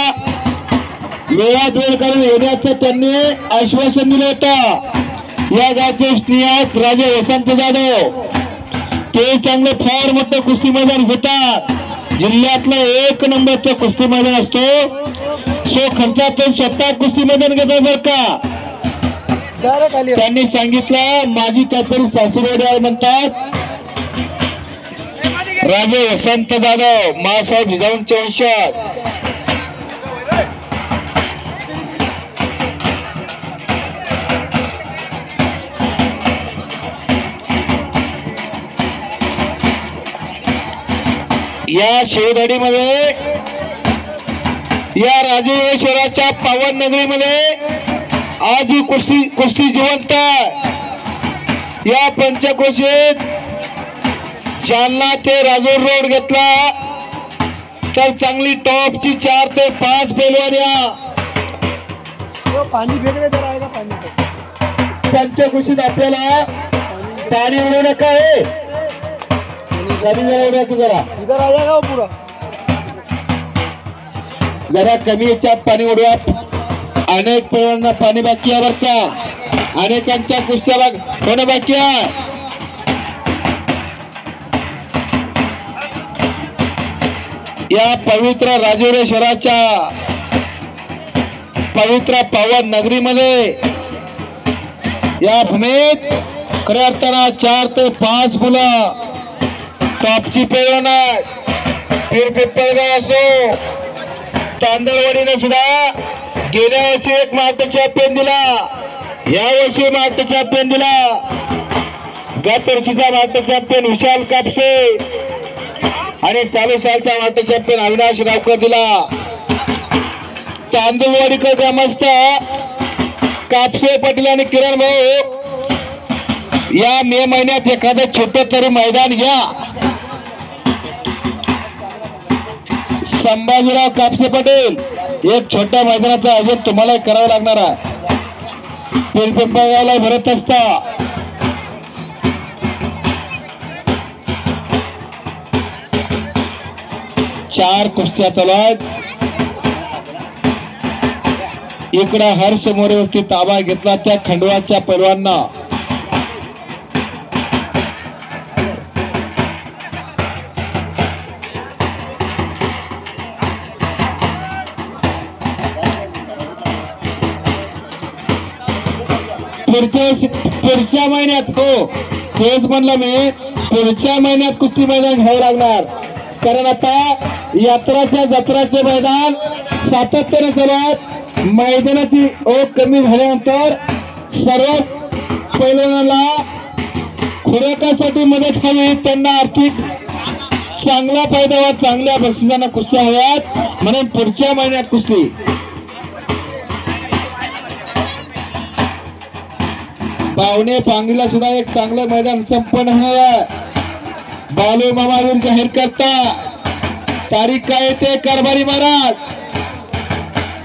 वेळात वेळ करून येण्याचं त्यांनी आश्वासन दिलं होतं. या गावचे स्नेहात राजे वसंत जाधव ते चांगलं फार मोठं कुस्ती मैदान घेतात. जिल्ह्यातलं 1 नंबरचं कुस्ती मैदान असतो. सो खर्चातून स्वतः कुस्ती मैदान घेतात बरं का. त्यांनी सांगितलं माझी काहीतरी सासुरवाडी म्हणतात. राजे वसंत जाधव मासाहेब जिजाऊंचे वंशज. या शिवधडीमध्ये या राजेश्वराच्या पावन नगरीमध्ये आज ही कुस्ती जिवंत आहे. या पंचक्रोशीत जालना ते राजूर रोड घेतला तर चांगली टॉपची 4 ते 5 पैलवान या पाणी फेकले तर आएगा पाणी. पंचक्रोशीत आपल्याला पाणी उडवू नका आहे. जरा इधर आ जाएगा वो पूरा. जरा कमी याच्यात पाणी उडवा. अनेक पैलवानांना पाणी बाकी आहे बरं का. अनेकांच्या कुस्त्या होणं बाकी आहे. या पवित्र राजेश्वराच्या पवित्र पावन नगरीमध्ये या भूमीत खऱ्या अर्थानं 4 ते 5 मुलं टॉपची पैलवान आहेत. पिरपिपळगाव असो तांदळवाडीने सुद्धा गेल्या वर्षी एक महाराष्ट्र चॅम्पियन दिला, या वर्षी महाराष्ट्र चॅम्पियन दिला. गत वर्षीचा महाराष्ट्र चॅम्पियन विशाल कापसे आणि चालू सालचा महाराष्ट्र चॅम्पियन अविनाश रावकर दिला. तांदूळवाडीकर ग्रामस्थ कापसे पाटील आणि किरण भाऊ, या मे महिन्यात एखादं छोटं तरी मैदान घ्या. संभाजीराव कापसे पाटील, एक छोट्या मैदानाचं आयोजन तुम्हाला करावं लागणार आहे. पिंपळगावला भरत असता चार कुस्त्या चालू आहेत. इकडे हर्ष मोरेवरती ताबा घेतला त्या खंडवाच्या पैलवांना. पुढच्या महिन्यात, हो तेच म्हणलं मी, पुढच्या महिन्यात कुस्ती मैदान घ्यावं लागणार. कारण आता यात्राच्या जत्राचे मैदान सातत्याने चालू आहेत. मैदानाची ओघ कमी झाल्यानंतर सर्व पैलवानांना खुराकासाठी मदत हवी, त्यांना आर्थिक चांगला फायदा व्हावा, चांगल्या बक्षिसांना कुस्त्या हव्यात, म्हणून पुढच्या महिन्यात कुस्ती. पावणे पांगरीला सुद्धा एक चांगलं मैदान संपन्न होणार आहे. बालू मामावीर जाहीर करता तारीख काय येते? कारभारी महाराज.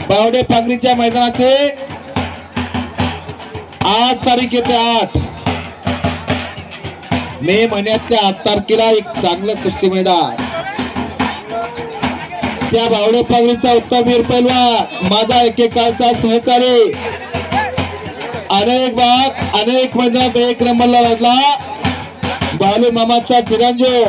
बावडे पांगरीच्या मैदानाचे 8 तारीख येते. 8 मे महिन्यातल्या 8 तारखेला एक चांगलं कुस्ती मैदान. त्या बावडे पांगरीचा उत्तमवीर पैलवान, माझा एकेकाळचा सहकारी, अनेक मैदानात 1 नंबरला लढला, बालू मामाचा चिरंजीव.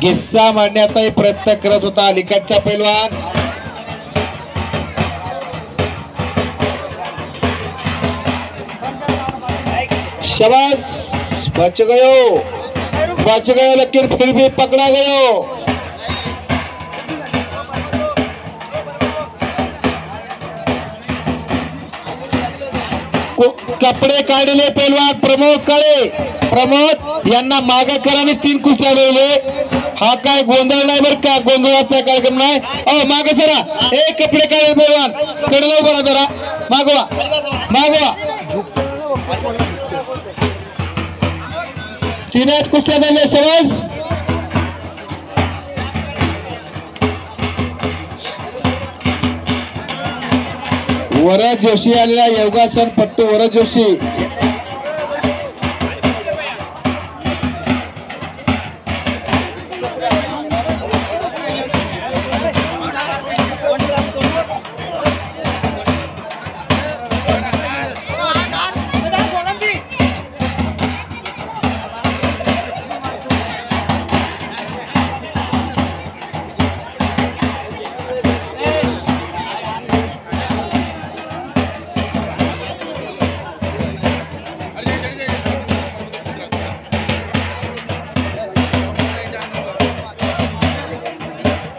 किस्सा मांडण्याचाही प्रयत्न करत होता अलीकडचा पैलवान. शाबाश, बच गयो लेकिन फिर भी पकड़ा गयो. कपडे काढले पैलवान प्रमोद काळे. प्रमोद यांना मागे करा आणि 3 कुस्त्या लावले. हा काय गोंधळ नाही बरं का, गोंधळाचा कार्यक्रम नाही. अहो मागे सरा, कपडे काढले पैलवान, कडलो बरा जरा, मागवा. 3 कुस्त्या झाल्या. समज वरद जोशी आलेला योगासन पट्टू वरद जोशी.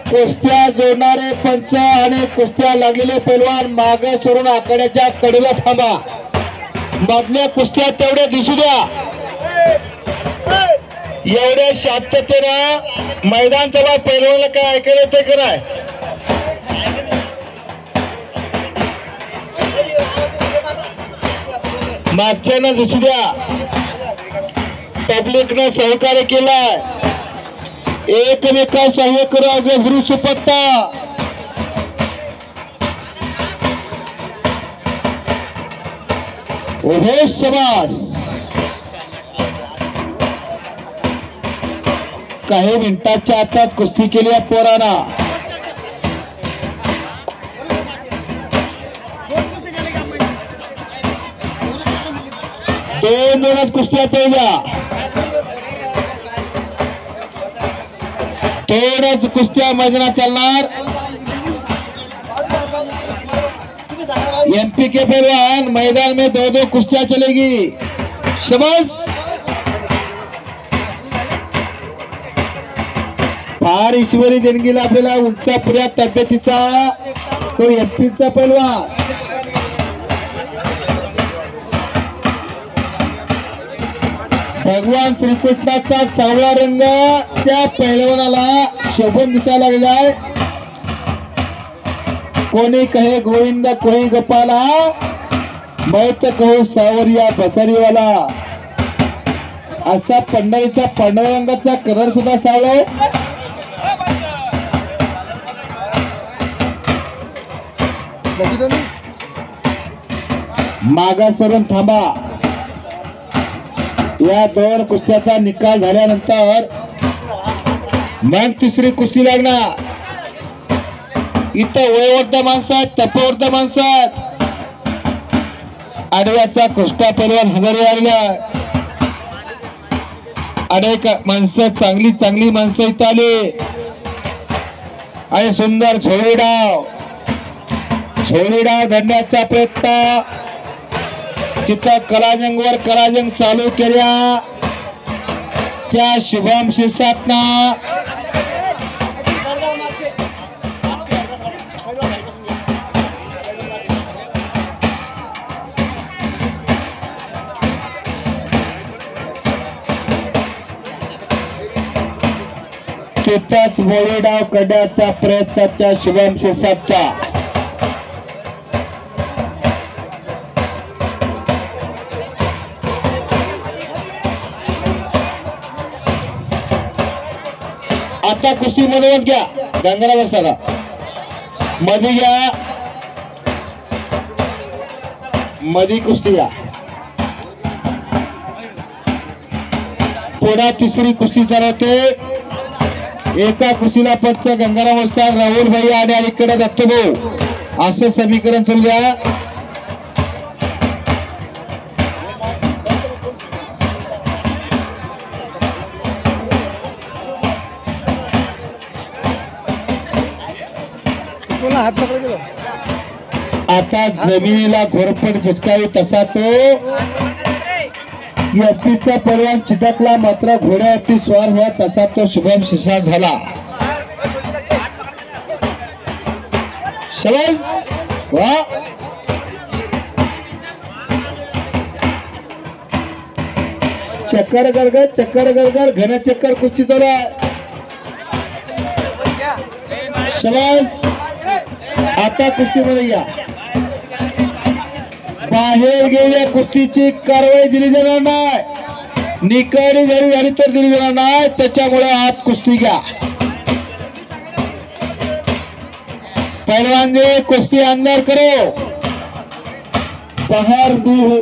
कुस्त्या जोडणारे पंच आणि कुस्त्या लागलेले पैलवान मागे सोडून आकड्याच्या कडेला थांबा. मधल्या कुस्त्या तेवढ्या दिसू द्या. एवढ्या शांततेनं मैदान सभा पैलवानला काय ऐकायला ते कराय. मागच्यानं दिसू द्या. पब्लिकनं सहकार्य केलाय. एकमेका सहाय्य करू अवघे गुरु सुपत्ता. उभे शबास. काही मिनिटाच्या आतात कुस्ती केली आहे पोरांना. 2 मिनिटात कुस्त्या तेवढ्या. थोड्याच कुस्त्या मैदानात चालणार. एमपी के पहलवान मैदान में 2-2 कुस्तियां चलेगी. शबास. फार ईश्वरी देणगीला आपल्याला उंचापुऱ्या तब्येतीचा तो एमपीचा पैलवान. भगवान श्रीकृष्णाचा सावळा रंग त्या पैलवानाला शोभून दिसायला लागलाय. कोणी कहे गोविंद कोई गोपाला, मैं तो कहू सावरिया बसरीवाला. असा पंढरीचा पांडुरंगाचा कलर सुद्धा सावळो. मागा सरून थांबा. या दोन कुस्त्याचा निकाल झाल्यानंतर मग तिसरी कुस्ती लागणार. इथं वयवर्ध माणसं आहेत, तपवर्ध माणसं आहेत. आडव्याचा कृष्णा पैलवान हजारे आलेला. अनेक माणसं चांगली चांगली माणसं इथं आली आणि सुंदर झोळी डाव धरण्याचा प्रयत्न. तिथं कलाजंगवर कलाजंग चालू केल्या त्या शुभम शिरसाटना. तिथंच मोळी डाव करण्याचा प्रयत्न त्या शुभम शिरसाटचा. आता कुस्ती मध्ये घ्या. गंगारावर सगळा मध्ये घ्या. मध्ये कुस्ती घ्या. पुन्हा तिसरी कुस्ती चालवते. एका कुस्तीला पंच गंगाराम असतात, राहुल भाई आणि अलीकडे दत्तभाऊ असं समीकरण चालू द्या. आता जमिनीला घोरपड झटकावी तसा तो एफपीचा पैलवान चिटकला. मात्र घोड्यावरती स्वार व्हा तसा तो शुभम शिरसाट झाला. शाबास. वा. चक्कर गरगर घन चक्कर कुस्ती चालू आहे. शाबास. आता कुस्तीमध्ये या. बाहेर गेलेल्या कुस्तीची कारवाई दिली जाणार नाही. निकाली जरी झाली तर दिली जाणार नाही. त्याच्यामुळे आत कुस्ती घ्या. पहलवान जी कुस्ती अंदर करो. बाहर भी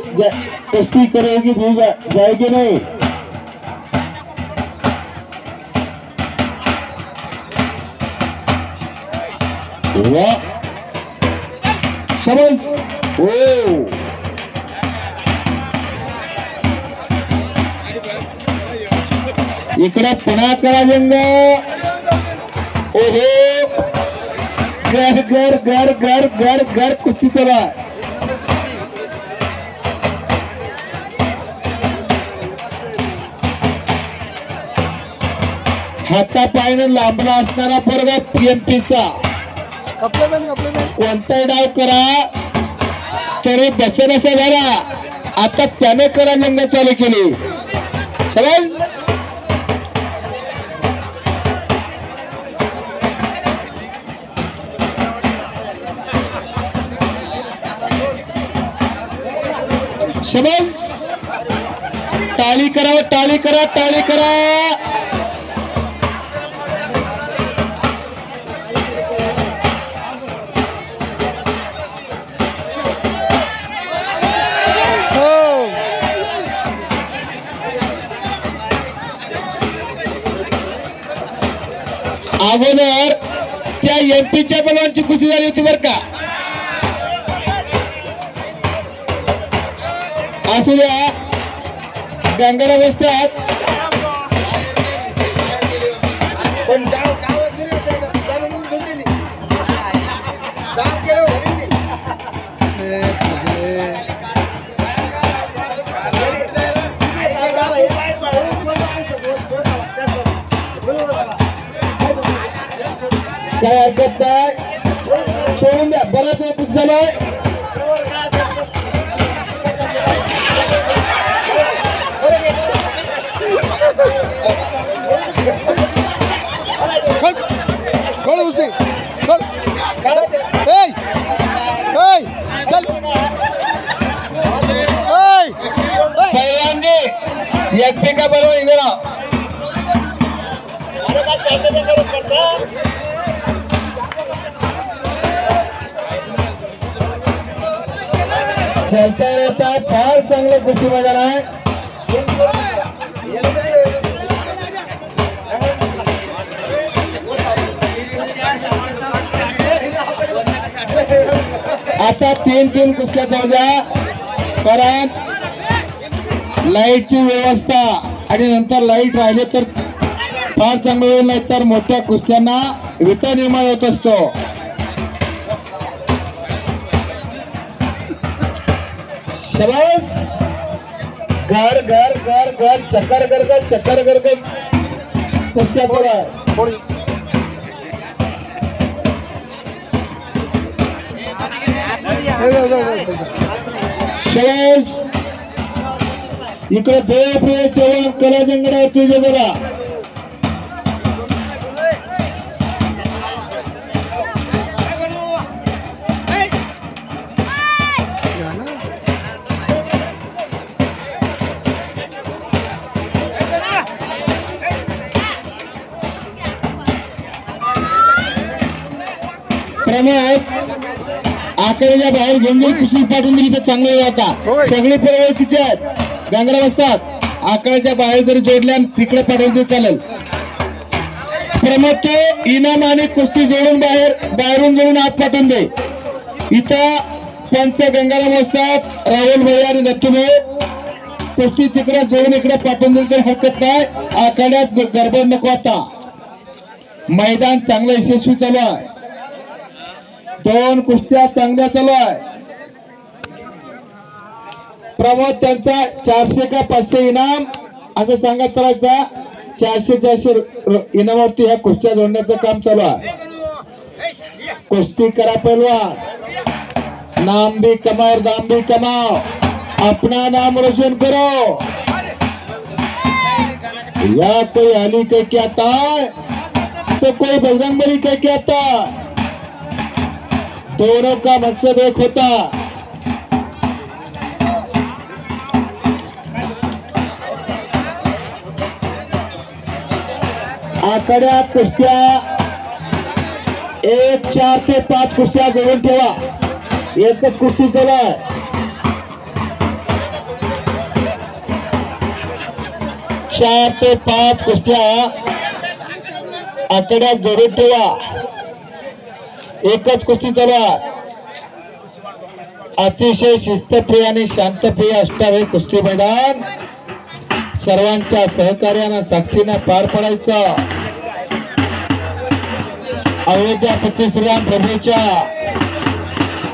कुस्ती करेगी दी जाएगी नहीं. शाबास. ओ इकडे पुन्हा कलाजंग. ओहो. घर घर घर घर घर घर कुस्ती चला. हातापायनं लांबला असणारा पोरगा पीएमपीचा कोणताही डाव करा तरी बसेनसा झाला. आता त्याने कलाजंग चालू केली. शाबास. शाबास. टाळी करा टाळी करा टाळी करा. अगोदर त्या एमपीच्या पैलवानची कुस्ती झाली होती बर का. असू द्या. गंगाराम असतात काय हरकत नाही, सोडून द्या. बराच वेळ कुस्ती चालू आहे. सोड कुस्ती सोड. ए चल. पहिल्यांदी एकपी का बरोबर इधर आओ. चलता रहता फार चांगलं कुस्ती मैदान आहे. आता तीन कुस्त्या जाऊ द्या, कारण लाईटची व्यवस्था आणि नंतर लाईट राहिले तर फार चांगलं होईल, नाही तर मोठ्या कुस्त्यांना विता निर्माण होत असतो. शाबास. घर घर घर घर चक्कर कर कुस्त्या थोडा. शाबास. इकडे देवप्रिय चव्हाण कला जंगडावर तुझे जरा. आकड्याच्या बाहेर घेऊन कुस्ती पाठवून दिली तर चांगलं होता. सगळी पर्याय तिथे आहेत, गंगरा बसतात. आकड्याच्या बाहेर जरी जोडल्या तिकडे पाठवून तरी चालेल. प्रमोद तो इनाम आणि कुस्ती जोडून बाहेरून जोडून आत पाठवून दे. इथं पंच गंगाराम असतात, राहुल भैया आणि दत्तू भाऊ. कुस्ती तिकडे जोडून इकडे पाठवून दिली तर हरकत नाही. आखाड्यात गडबड नको. आता मैदान चांगलं यशस्वी चालू आहे. दोन कुस्त्या चांगल्या चालू आहे. प्रमोद त्यांचा 400 का 500 इनाम असं सांगत चालायचा. 400 इनामावरती ह्या कुस्त्या जोडण्याचं काम चालू आहे. कुस्ती करा पहलवान, नाम भी कमाओ और दाम भी कमाओ, अपना नाम रोशन करो. या कोई अली कह के आता है तो कोई बजरंगबली कह के आता है. दोनों का मकसद एक होता. आकड्यात कुस्त्या 1, 4 ते 5 कुस्त्या जोडून ठेवा. एकच कुस्ती चालू आहे. चार ते 5 कुस्त्या आकड्यात जोडून ठेवा. एकच कुस्ती चालू आहे. अतिशय शिस्तप्रिय आणि शांतप्रिय असणारे हे कुस्ती मैदान सर्वांच्या सहकार्यानं साक्षीनं पार पडायचं. अयोध्यापती श्रीराम प्रभूच्या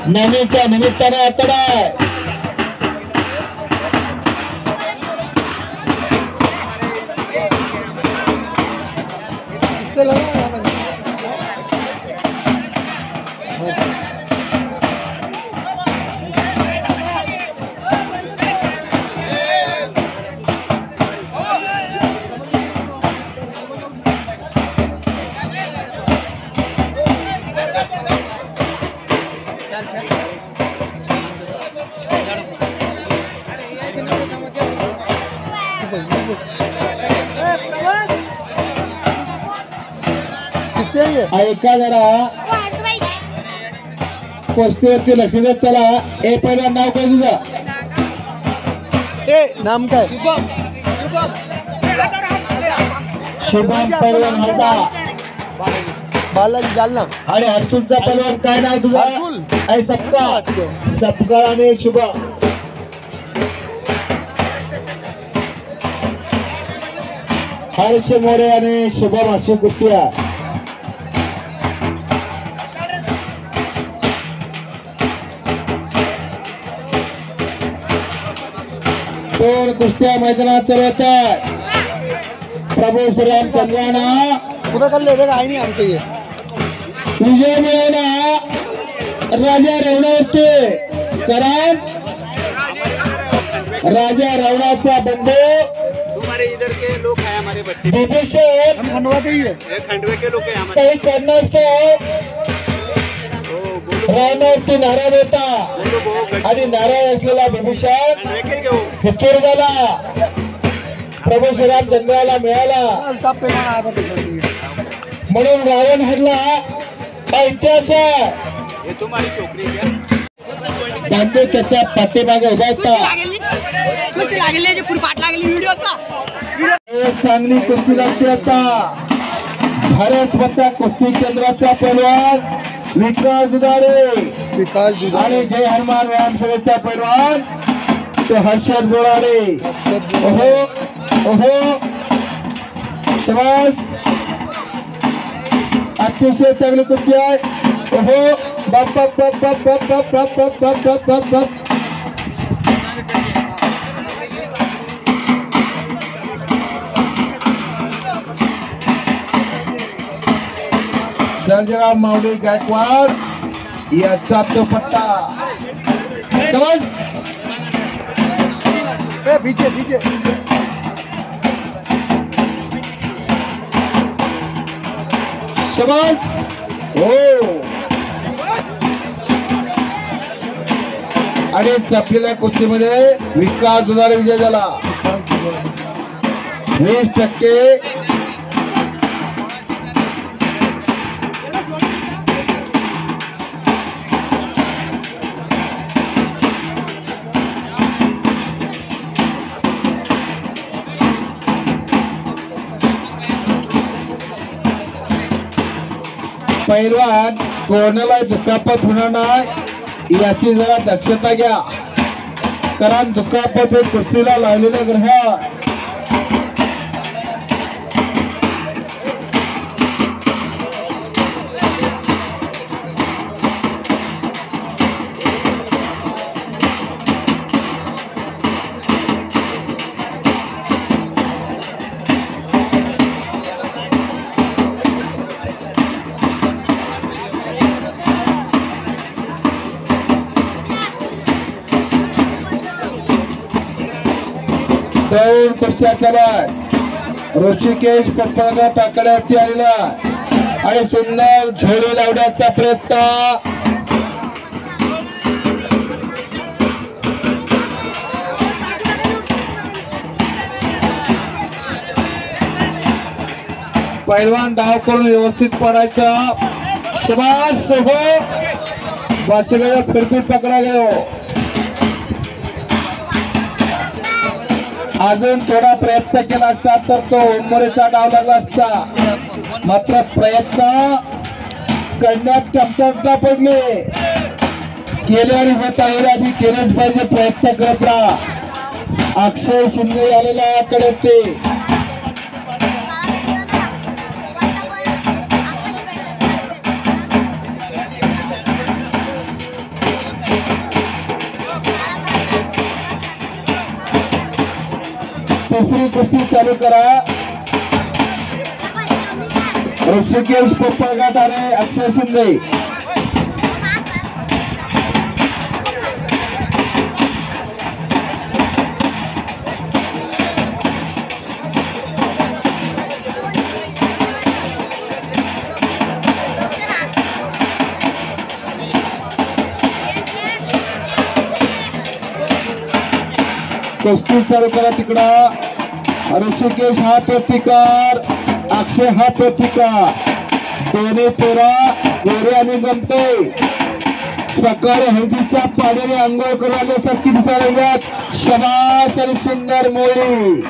नवमीच्या निमित्ताने आतडा आहे. ऐका जरा, कुस्तीवरती लक्ष देत चला. ए पहिला नाव काय तुझं? नाम काय? शुभम पैलवान होता. बालाजी जालना. आणि हर्षुलचा पैलवान काय नाव तुझं? ऐ सपकाळ आणि शुभम. हर्ष मोरे आणि शुभम अशी कुस्ती आहे. दोन कुस्त्या मैदानात चालवत आहेत. प्रभू श्रीराम चंद्राना उधर कर ले, उधर आई नहीं आते ये. विजय मिळवला राजा रवणावरती, कारण राजा रवणाचा बंधू हमारे इधर के लोग हैं, हमारे बच्चे विभूषण हम खंडवा के ही है। ये खंडवे के लोग हैं हमारे। काही कारणास्तव रवणावरती नाराज होता आणि नाराज असलेला विभूषण खंडवे के हो फितूर झाला, प्रभू श्रीरामचंद्राला मिळाला, अल्ताफ पेमान आया था तो म्हणून रावण हरला. हा इतिहास आहे. ये तुम्हारी छोकरी है क्या? गांधी त्याच्या पाठीमागे उभा होता. एक चांगली कुस्ती लागते आता. भारत माता कुस्ती केंद्राचा पैलवान विकास दुधाडे विकास दुधाडे आणि जय हनुमान व्यायामशाळेचा पैलवान तो हर्षद बोराडे. ओहो ओहो, शाबास, अतिशय चांगली कुस्ती आहे. ओहो, बाप बाप बाप बाप बाप बाप बाप बाप बाप बाप बाप बाप. सर्जेराव माऊली गायकवाड याचा तो पट्टा. शाबास, पीछे पीछे शाबास. हो, आणि संपलेल्या कुस्तीमध्ये विकास दुधारे विजय झाला. 20% पैलवान कोणाला दुखापत होणार नाही याची जरा दक्षता घ्या, कारण दुखापत हे कुस्तीला लावलेलं ग्रह. दोन कुस्त्या चालत. ऋषिकेश पप्पाला टाकण्यावरती आलेला आणि सुंदर झोळी लावण्याचा प्रयत्न. पैलवान डाव करून व्यवस्थित पडायचा. शाबास. हो, वाचलेला फिरफिर पकडा गेलो. अजून थोडा प्रयत्न केला असता तर तो उंबरेचा डाव लागला असता, मात्र प्रयत्न करण्यात कमतरता पडली. केले आणि होत आहे आधी केलेच पाहिजे, प्रयत्न करत राहा. अक्षय शिंदे आलेला कडे ते तिसरी कुस्ती चालू करा. ऋषिकेश पप्पाघाट आणि अक्षय शिंदे. कुस्ती चालू करा तिकडं. ऋषिकेश हा प्रतिकार, अक्षय हा प्रतिकार. दोन्ही पोरा गोरे आणि गमते सकाळी हळदीच्या पाण्याने आंघोळ करून आल्यासारखी दिसायला लागल्यात. शाबास आणि सुंदर मोळी.